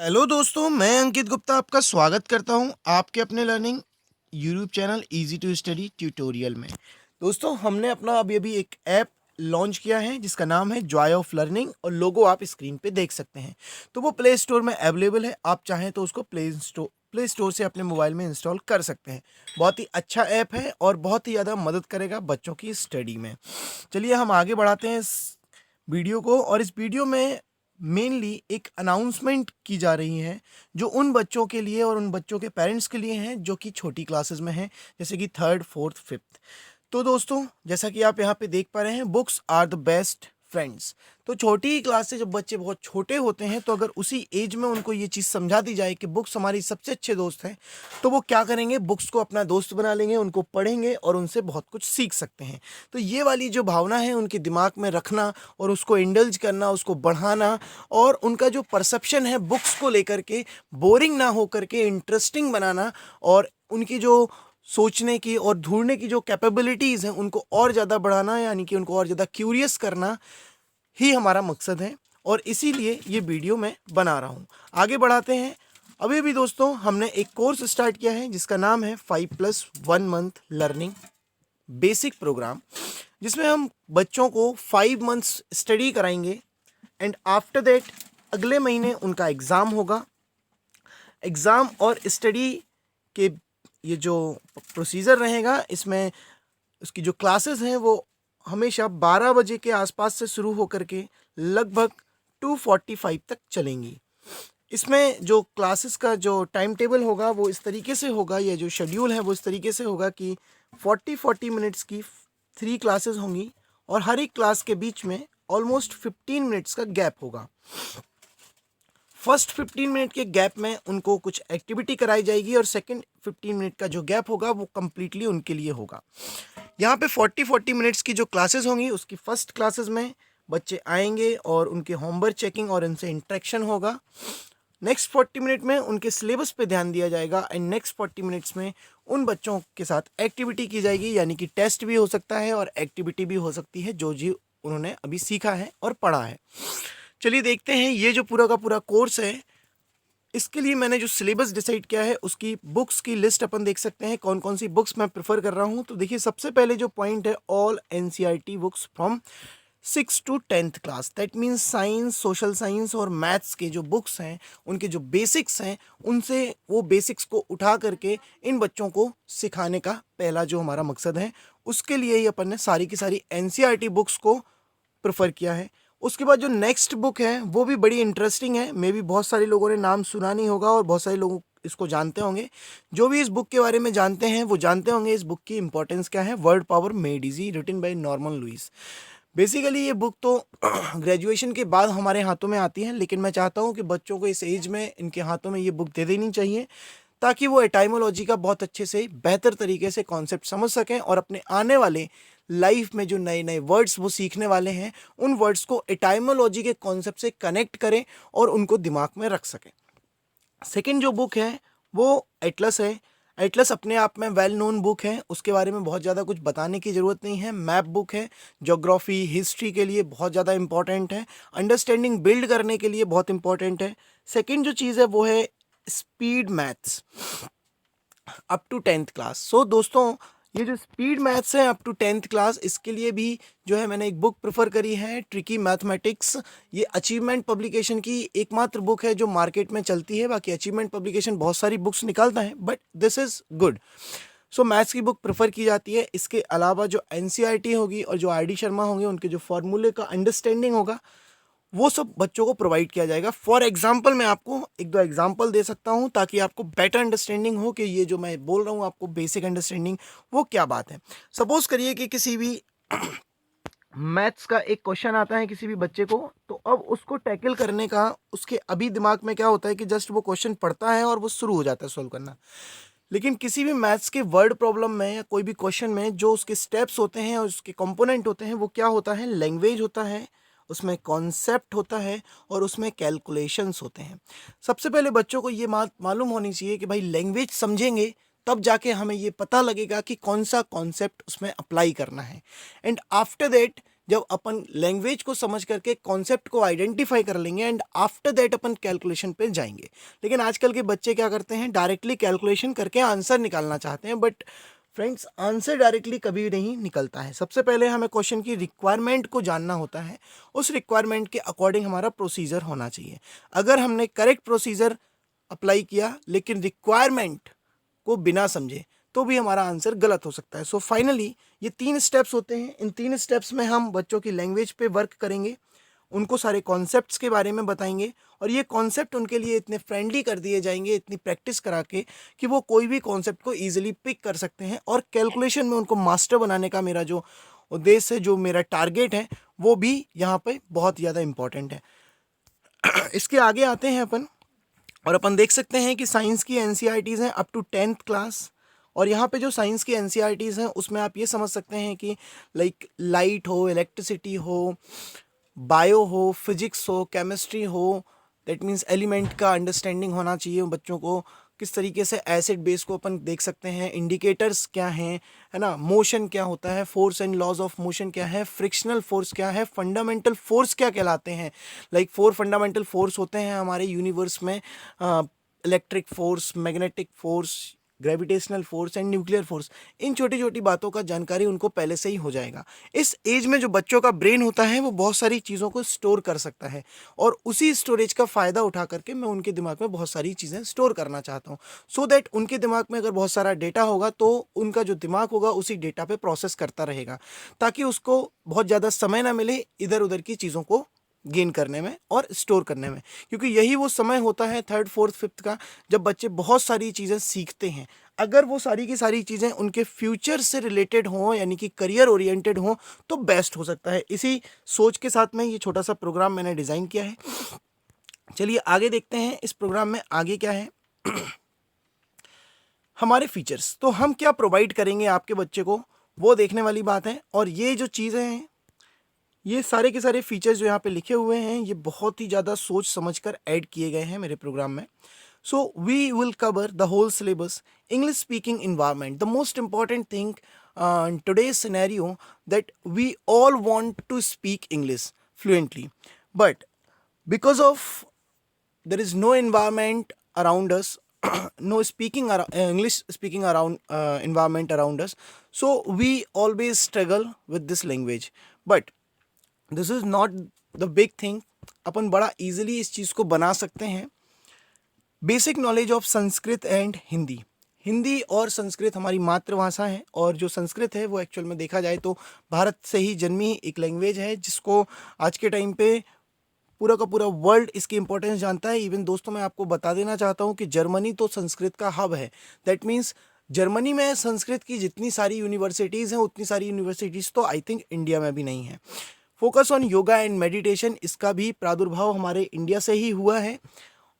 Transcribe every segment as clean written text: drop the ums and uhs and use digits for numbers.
Hello दोस्तों, मैं अंकित गुप्ता आपका स्वागत करता हूं आपके अपने learning YouTube channel easy to study tutorial में। दोस्तों, हमने अपना अभी अभी एक ऐप लॉन्च किया है जिसका नाम है जॉय ऑफ लर्निंग और लोगो आप स्क्रीन पे देख सकते हैं। तो वो प्ले स्टोर में अवेलेबल है, आप चाहें तो उसको प्ले स्टोर से अपने मोबाइल में इंस्टॉल कर सकते हैं। बहुत ही अच्छा ऐप है और बहुत ही ज़्यादा मदद करेगा बच्चों की स्टडी में। चलिए हम आगे बढ़ाते हैं इस वीडियो को, और इस वीडियो में मेनली एक अनाउंसमेंट की जा रही है जो उन बच्चों के लिए और उन बच्चों के पेरेंट्स के लिए हैं जो कि छोटी क्लासेस में हैं, जैसे कि थर्ड फोर्थ फिफ्थ। तो दोस्तों, जैसा कि आप यहाँ पे देख पा रहे हैं, books are the best friends. तो छोटी ही क्लास से जब बच्चे बहुत छोटे होते हैं तो अगर उसी एज में उनको ये चीज़ समझा दी जाए कि बुक्स हमारी सबसे अच्छे दोस्त हैं, तो वो क्या करेंगे, बुक्स को अपना दोस्त बना लेंगे, उनको पढ़ेंगे और उनसे बहुत कुछ सीख सकते हैं। तो ये वाली जो भावना है उनके दिमाग में रखना और उसको इंडल्ज करना, उसको बढ़ाना, और उनका जो परसेप्शन है बुक्स को लेकर के बोरिंग ना हो करके इंटरेस्टिंग बनाना, और उनकी जो सोचने की और ढूंढने की जो कैपेबिलिटीज़ हैं उनको और ज़्यादा बढ़ाना, यानी कि उनको और ज़्यादा क्यूरियस करना ही हमारा मकसद है, और इसीलिए ये वीडियो मैं बना रहा हूँ। आगे बढ़ाते हैं। अभी भी दोस्तों हमने एक कोर्स स्टार्ट किया है जिसका नाम है 5+1 मंथ लर्निंग बेसिक प्रोग्राम, जिसमें हम बच्चों को 5 मंथ्स स्टडी कराएंगे एंड आफ्टर दैट अगले महीने उनका एग्ज़ाम होगा। एग्ज़ाम और स्टडी के ये जो प्रोसीजर रहेगा, इसमें उसकी जो क्लासेस हैं वो हमेशा 12 बजे के आसपास से शुरू होकर के लगभग 2:45 तक चलेंगी। इसमें जो क्लासेस का जो टाइम टेबल होगा वो इस तरीके से होगा, या जो शेड्यूल है वो इस तरीके से होगा कि 40 मिनट्स की 3 क्लासेस होंगी, और हर एक क्लास के बीच में ऑलमोस्ट 15 मिनट्स का गैप होगा। फर्स्ट 15 मिनट के गैप में उनको कुछ एक्टिविटी कराई जाएगी, और सेकंड 15 मिनट का जो गैप होगा वो कम्प्लीटली उनके लिए होगा। यहाँ पे 40 मिनट्स की जो क्लासेस होंगी उसकी फर्स्ट क्लासेस में बच्चे आएंगे और उनके होमवर्क चेकिंग और उनसे इंटरेक्शन होगा। नेक्स्ट 40 मिनट में उनके सिलेबस पे ध्यान दिया जाएगा, एंड नेक्स्ट 40 मिनट्स में उन बच्चों के साथ एक्टिविटी की जाएगी, यानी कि टेस्ट भी हो सकता है और एक्टिविटी भी हो सकती है जो जी उन्होंने अभी सीखा है और पढ़ा है। चलिए देखते हैं ये जो पूरा का पूरा कोर्स है, इसके लिए मैंने जो सिलेबस डिसाइड किया है उसकी बुक्स की लिस्ट अपन देख सकते हैं कौन कौन सी बुक्स मैं प्रेफर कर रहा हूँ। तो देखिए, सबसे पहले जो पॉइंट है, all NCERT books from 6 to 10th class, that means science, social science और मैथ्स के जो बुक्स हैं उनके जो बेसिक्स हैं उनसे वो बेसिक्स को उठा करके इन बच्चों को सिखाने का पहला जो हमारा मकसद है, उसके लिए ही अपन ने सारी की सारी एनसीईआरटी बुक्स को प्रेफर किया है। उसके बाद जो नेक्स्ट बुक है वो भी बड़ी इंटरेस्टिंग है, मे भी बहुत सारे लोगों ने नाम सुना नहीं होगा और बहुत सारे लोग इसको जानते होंगे। जो भी इस बुक के बारे में जानते हैं वो जानते होंगे इस बुक की इंपॉर्टेंस क्या है। Word power made easy, written by Norman Lewis. Basically ये बुक तो ग्रेजुएशन के बाद हमारे हाथों में आती है, लेकिन मैं चाहता हूँ कि बच्चों को इस एज में इनके हाथों में ये बुक दे देनी चाहिए, ताकि वो एटाइमोलॉजी का बहुत अच्छे से बेहतर तरीके से कॉन्सेप्ट समझ सकें और अपने आने वाले लाइफ में जो नए नए वर्ड्स वो सीखने वाले हैं उन वर्ड्स को एटाइमोलॉजी के कॉन्सेप्ट से कनेक्ट करें और उनको दिमाग में रख सकें। सेकंड जो बुक है वो एटलस है। एटलस अपने आप में वेल नोन बुक है, उसके बारे में बहुत ज़्यादा कुछ बताने की ज़रूरत नहीं है। मैप बुक है, ज्योग्राफी हिस्ट्री के लिए बहुत ज़्यादा इंपॉर्टेंट है, अंडरस्टैंडिंग बिल्ड करने के लिए बहुत इंपॉर्टेंट है। सेकंड जो चीज़ है वो है speed maths up to 10th class. So दोस्तों, ये जो स्पीड मैथ्स है अप टू 10th क्लास, इसके लिए भी जो है मैंने एक बुक प्रेफर करी है, ट्रिकी मैथमेटिक्स। ये अचीवमेंट पब्लिकेशन की एकमात्र बुक है जो मार्केट में चलती है। बाकी अचीवमेंट पब्लिकेशन बहुत सारी बुक्स निकालता है, but this is good. So maths की बुक प्रेफर की जाती है। इसके अलावा जो एनसीईआरटी होगी और जो आर.डी. शर्मा होंगे, उनके जो फॉर्मूले का अंडरस्टैंडिंग होगा वो सब बच्चों को प्रोवाइड किया जाएगा। फॉर एग्जाम्पल मैं आपको एक दो एग्जाम्पल दे सकता हूँ ताकि आपको बेटर अंडरस्टैंडिंग हो कि ये जो मैं बोल रहा हूँ आपको बेसिक अंडरस्टैंडिंग वो क्या बात है। सपोज करिए कि किसी भी मैथ्स का एक क्वेश्चन आता है किसी भी बच्चे को, तो अब उसको टैकल करने का उसके अभी दिमाग में क्या होता है कि जस्ट वो क्वेश्चन पढ़ता है और वो शुरू हो जाता है सॉल्व करना। लेकिन किसी भी मैथ्स के वर्ड प्रॉब्लम में या कोई भी क्वेश्चन में जो उसके स्टेप्स होते हैं और उसके कंपोनेंट होते हैं वो क्या होता है, लैंग्वेज होता है, उसमें कॉन्सेप्ट होता है और उसमें कैलकुलेशंस होते हैं। सबसे पहले बच्चों को ये मालूम होनी चाहिए कि भाई लैंग्वेज समझेंगे तब जाके हमें ये पता लगेगा कि कौन सा कॉन्सेप्ट उसमें अप्लाई करना है। एंड आफ्टर दैट जब अपन लैंग्वेज को समझ करके कॉन्सेप्ट को आइडेंटिफाई कर लेंगे and after that upon calculation पे जाएंगे। लेकिन आजकल के बच्चे क्या करते हैं, डायरेक्टली कैलकुलेशन करके आंसर निकालना चाहते हैं, बट फ्रेंड्स आंसर डायरेक्टली कभी नहीं निकलता है। सबसे पहले हमें क्वेश्चन की रिक्वायरमेंट को जानना होता है, उस रिक्वायरमेंट के अकॉर्डिंग हमारा प्रोसीजर होना चाहिए। अगर हमने करेक्ट प्रोसीजर अप्लाई किया लेकिन रिक्वायरमेंट को बिना समझे तो भी हमारा आंसर गलत हो सकता है। सो फाइनली ये 3 स्टेप्स होते हैं। इन 3 स्टेप्स में हम बच्चों की लैंग्वेज पे वर्क करेंगे, उनको सारे कॉन्सेप्ट्स के बारे में बताएंगे और ये कॉन्सेप्ट उनके लिए इतने फ्रेंडली कर दिए जाएंगे, इतनी प्रैक्टिस करा के कि वो कोई भी कॉन्सेप्ट को ईजिली पिक कर सकते हैं। और कैलकुलेशन में उनको मास्टर बनाने का मेरा जो उद्देश्य है, जो मेरा टारगेट है, वो भी यहाँ पे बहुत ज़्यादा इम्पॉर्टेंट है। इसके आगे आते हैं अपन, और अपन देख सकते हैं कि साइंस की एनसीईआरटीज़ हैं अप टू 10th क्लास। और यहाँ पे जो साइंस की एनसीईआरटीज़ हैं उसमें आप ये समझ सकते हैं कि लाइक लाइट हो, इलेक्ट्रिसिटी हो, बायो हो, फिजिक्स हो, केमिस्ट्री हो, दैट मीन्स एलिमेंट का अंडरस्टैंडिंग होना चाहिए बच्चों को। किस तरीके से एसिड बेस को अपन देख सकते हैं, इंडिकेटर्स क्या हैं, है ना, मोशन क्या होता है, force and laws of motion क्या है, फ्रिक्शनल फोर्स क्या है, फंडामेंटल फोर्स क्या कहलाते हैं। लाइक 4 फंडामेंटल फोर्स होते हैं हमारे यूनिवर्स में, electric force, magnetic force, gravitational force and nuclear force. इन छोटी छोटी बातों का जानकारी उनको पहले से ही हो जाएगा। इस एज में जो बच्चों का ब्रेन होता है वो बहुत सारी चीज़ों को स्टोर कर सकता है, और उसी स्टोरेज का फ़ायदा उठा करके मैं उनके दिमाग में बहुत सारी चीज़ें स्टोर करना चाहता हूँ, सो दैट उनके दिमाग में अगर बहुत सारा डेटा होगा तो उनका जो दिमाग होगा उसी डेटा पे प्रोसेस करता रहेगा, ताकि उसको बहुत ज़्यादा समय ना मिले इधर उधर की चीज़ों को गेन करने में और स्टोर करने में। क्योंकि यही वो समय होता है 3rd 4th 5th का, जब बच्चे बहुत सारी चीज़ें सीखते हैं। अगर वो सारी की सारी चीज़ें उनके फ्यूचर से रिलेटेड हों, यानी कि करियर ओरिएंटेड हों, तो बेस्ट हो सकता है। इसी सोच के साथ में ये छोटा सा प्रोग्राम मैंने डिज़ाइन किया है। चलिए आगे देखते हैं इस प्रोग्राम में आगे क्या है। हमारे फीचर्स, तो हम क्या प्रोवाइड करेंगे आपके बच्चे को, वो देखने वाली बात है। और ये जो चीज़ें हैं, ये सारे के सारे फीचर्स जो यहाँ पे लिखे हुए हैं, ये बहुत ही ज़्यादा सोच समझकर ऐड किए गए हैं मेरे प्रोग्राम में। So we will cover the whole syllabus, English speaking environment, the most important thing in today's scenario, that we all want to speak English fluently, but because of there is no environment around us, no speaking English speaking around environment around us, so we always struggle with this language. But this is not the big thing, अपन बड़ा easily इस चीज़ को बना सकते हैं। Basic knowledge of Sanskrit and Hindi. Hindi और संस्कृत हमारी मातृभाषा है, और जो संस्कृत है वो एक्चुअल में देखा जाए तो भारत से ही जन्मी एक लैंग्वेज है, जिसको आज के टाइम पे पूरा का पूरा वर्ल्ड इसकी इंपॉर्टेंस जानता है। इवन दोस्तों मैं आपको बता देना चाहता हूँ कि जर्मनी तो संस्कृत का हब है। दैट मीन्स जर्मनी में संस्कृत की जितनी सारी यूनिवर्सिटीज़ हैं उतनी सारी यूनिवर्सिटीज़ तो आई थिंक इंडिया में भी नहीं है। Focus on yoga and meditation, इसका भी प्रादुर्भाव हमारे इंडिया से ही हुआ है,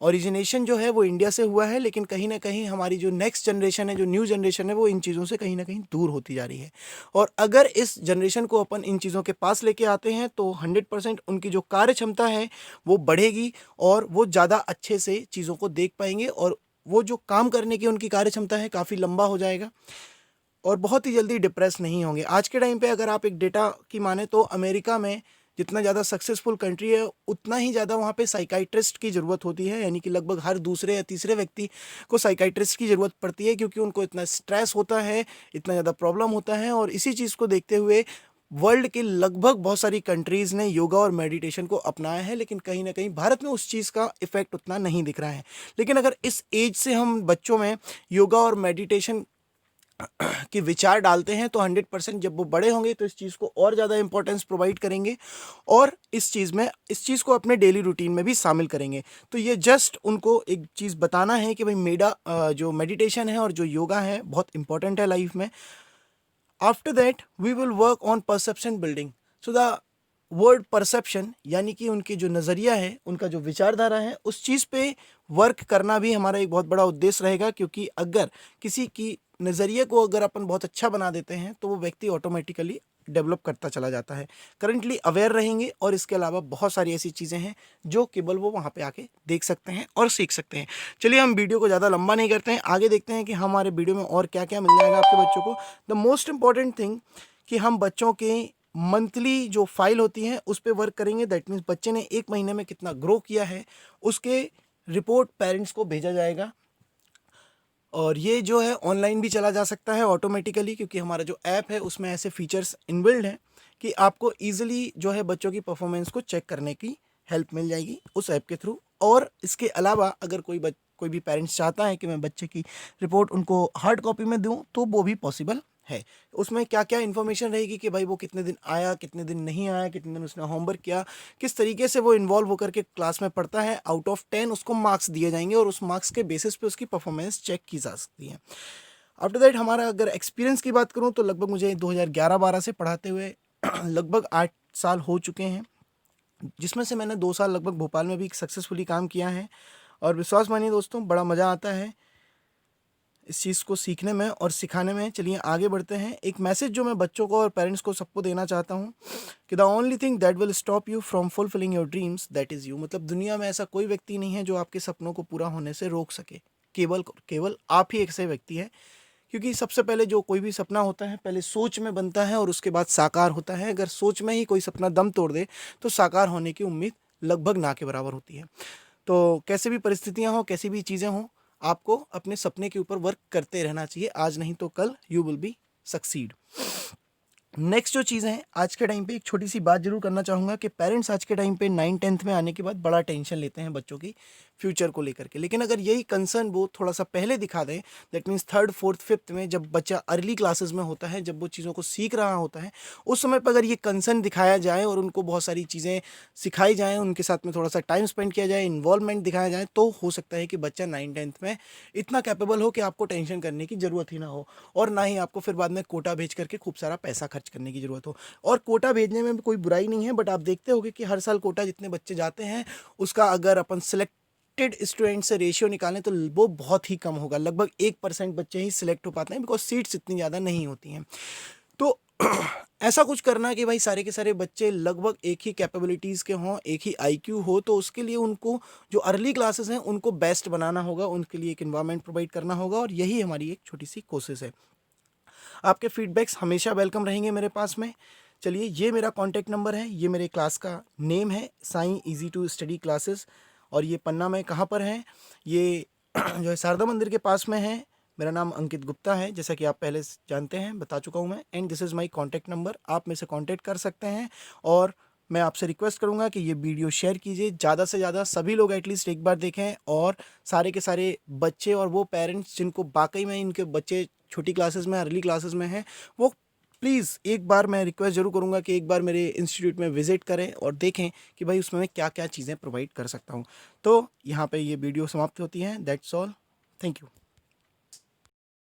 ओरिजिनेशन जो है वो इंडिया से हुआ है, लेकिन कहीं ना कहीं हमारी जो नेक्स्ट जनरेशन है, जो न्यू जनरेशन है, वो इन चीज़ों से कहीं ना कहीं दूर होती जा रही है। और अगर इस जनरेशन को अपन इन चीज़ों के पास लेके आते हैं तो 100% उनकी जो कार्य क्षमता है वो बढ़ेगी, और वो ज़्यादा अच्छे से चीज़ों को देख पाएंगे, और वो जो काम करने की उनकी कार्य क्षमता है काफ़ी लंबा हो जाएगा, और बहुत ही जल्दी डिप्रेस नहीं होंगे। आज के टाइम पे अगर आप एक डेटा की माने तो अमेरिका में जितना ज़्यादा सक्सेसफुल कंट्री है, उतना ही ज़्यादा वहाँ पे साइकाइट्रिस्ट की ज़रूरत होती है, यानी कि लगभग हर दूसरे या तीसरे व्यक्ति को साइकाइट्रिस्ट की ज़रूरत पड़ती है, क्योंकि उनको इतना स्ट्रेस होता है, इतना ज़्यादा प्रॉब्लम होता है। और इसी चीज़ को देखते हुए वर्ल्ड के लगभग बहुत सारी कंट्रीज़ ने योगा और मेडिटेशन को अपनाया है, लेकिन कहीं ना कहीं भारत में उस चीज़ का इफ़ेक्ट उतना नहीं दिख रहा है। लेकिन अगर इस एज से हम बच्चों में योगा और मेडिटेशन कि विचार डालते हैं तो 100% जब वो बड़े होंगे तो इस चीज़ को और ज़्यादा इंपॉर्टेंस प्रोवाइड करेंगे, और इस चीज़ को अपने डेली रूटीन में भी शामिल करेंगे। तो ये जस्ट उनको एक चीज़ बताना है कि भाई जो मेडिटेशन है और जो योगा है बहुत इंपॉर्टेंट है लाइफ में। After that we will work on perception building. So the word perception, यानी कि उनकी जो नज़रिया है, उनका जो विचारधारा है, उस चीज़ पे वर्क करना भी हमारा एक बहुत बड़ा उद्देश्य रहेगा। क्योंकि अगर किसी की नज़रिए को अगर अपन बहुत अच्छा बना देते हैं तो वो व्यक्ति ऑटोमेटिकली डेवलप करता चला जाता है। करंटली अवेयर रहेंगे, और इसके अलावा बहुत सारी ऐसी चीज़ें हैं जो केवल वो वहाँ पे आके देख सकते हैं और सीख सकते हैं। चलिए हम वीडियो को ज़्यादा लंबा नहीं करते हैं, आगे देखते हैं कि हमारे वीडियो में और क्या क्या मिल जाएगा आपके बच्चों को। द मोस्ट इम्पॉर्टेंट थिंग कि हम बच्चों के मंथली जो फाइल होती है उस पर वर्क करेंगे। दैट मीन्स बच्चे ने 1 महीने में कितना ग्रो किया है उसके रिपोर्ट पेरेंट्स को भेजा जाएगा। और ये जो है ऑनलाइन भी चला जा सकता है ऑटोमेटिकली, क्योंकि हमारा जो ऐप है उसमें ऐसे फीचर्स इनबिल्ड हैं कि आपको ईजिली जो है बच्चों की परफॉर्मेंस को चेक करने की हेल्प मिल जाएगी उस ऐप के थ्रू। और इसके अलावा अगर कोई भी पेरेंट्स चाहता है कि मैं बच्चे की रिपोर्ट उनको हार्ड कॉपी में दूं तो वो भी पॉसिबल है। उसमें क्या क्या इन्फॉर्मेशन रहेगी कि भाई वो कितने दिन आया, कितने दिन नहीं आया, कितने दिन उसने होमवर्क किया, किस तरीके से वो इन्वॉल्व होकर के क्लास में पढ़ता है। आउट ऑफ 10 उसको मार्क्स दिए जाएंगे और उस मार्क्स के बेसिस पे उसकी परफॉर्मेंस चेक की जा सकती है। आफ्टर दैट हमारा अगर एक्सपीरियंस की बात करूँ तो लगभग मुझे 2011-12 से पढ़ाते हुए लगभग 8 साल हो चुके हैं, जिसमें से मैंने 2 साल लगभग भोपाल में भी सक्सेसफुली काम किया है। और विश्वास मानिए दोस्तों, बड़ा मज़ा आता है इस चीज़ को सीखने में और सिखाने में। चलिए आगे बढ़ते हैं। एक मैसेज जो मैं बच्चों को और पेरेंट्स को सबको देना चाहता हूँ कि the only thing that will stop you from fulfilling your dreams that is you. मतलब दुनिया में ऐसा कोई व्यक्ति नहीं है जो आपके सपनों को पूरा होने से रोक सके, केवल आप ही एक ऐसे व्यक्ति है। क्योंकि सबसे पहले जो कोई भी सपना होता है पहले सोच में बनता है और उसके बाद साकार होता है। अगर सोच में ही कोई सपना दम तोड़ दे तो साकार होने की उम्मीद लगभग ना के बराबर होती है। तो कैसे भी परिस्थितियां हो, कैसी भी चीज़ें हों, आपको अपने सपने के ऊपर वर्क करते रहना चाहिए। आज नहीं तो कल you will be succeed. Next जो चीज़ें हैं, आज के टाइम पे एक छोटी सी बात जरूर करना चाहूँगा कि पेरेंट्स आज के टाइम पे 9th-10th में आने के बाद बड़ा टेंशन लेते हैं बच्चों की फ्यूचर को लेकर के। लेकिन अगर यही कंसर्न वो थोड़ा सा पहले दिखा दें, that means 3rd, 4th, 5th में जब बच्चा अर्ली क्लासेस में होता है, जब वो चीज़ों को सीख रहा होता है, उस समय पर अगर ये कंसर्न दिखाया जाए और उनको बहुत सारी चीज़ें सिखाई जाएँ, उनके साथ में थोड़ा सा टाइम स्पेंड किया जाए, इन्वॉल्वमेंट दिखाया जाए, तो हो सकता है कि बच्चा 9th-10th में इतना कैपेबल हो कि आपको टेंशन करने की ज़रूरत ही ना हो और ना ही आपको फिर बाद में कोटा भेज करके खूब सारा पैसा खर्च करने की ज़रूरत हो। और कोटा भेजने में भी कोई बुराई नहीं है, बट आप देखते होंगे कि हर साल कोटा जितने बच्चे जाते हैं उसका अगर अपन सिलेक्टेड स्टूडेंट से रेशियो निकालें तो वो बहुत ही कम होगा। लगभग 1% बच्चे ही सिलेक्ट हो पाते हैं, बिकॉज सीट्स इतनी ज़्यादा नहीं होती हैं। तो ऐसा कुछ करना कि भाई सारे के सारे बच्चे लगभग एक ही कैपेबिलिटीज़ के हों, एक ही आईक्यू हो, तो उसके लिए उनको जो अर्ली क्लासेस हैं उनको बेस्ट बनाना होगा, उनके लिए एक इन्वायरमेंट प्रोवाइड करना होगा और यही हमारी एक छोटी सी कोशिश है। आपके फीडबैक्स हमेशा वेलकम रहेंगे मेरे पास में। चलिए, ये मेरा कॉन्टैक्ट नंबर है, ये मेरे क्लास का नेम है, Sai easy to study classes. और ये पन्ना में कहाँ पर है, ये जो है शारदा मंदिर के पास में है। मेरा नाम अंकित गुप्ता है, जैसा कि आप पहले जानते हैं, बता चुका हूँ मैं। And this is my contact number, आप मेरे से कॉन्टैक्ट कर सकते हैं। और मैं आपसे रिक्वेस्ट करूँगा कि ये वीडियो शेयर कीजिए, ज़्यादा से ज़्यादा सभी लोग एटलीस्ट एक बार देखें। और सारे के सारे बच्चे और वो पेरेंट्स जिनको वाकई में इनके बच्चे छोटी क्लासेस में, अर्ली क्लासेस में हैं, वो प्लीज़ एक बार मैं रिक्वेस्ट ज़रूर करूँगा कि एक बार मेरे इंस्टीट्यूट में विज़िट करें और देखें कि भाई उसमें मैं क्या क्या चीज़ें प्रोवाइड कर सकता हूँ। तो यहाँ पे ये वीडियो समाप्त होती है। That's all, thank you.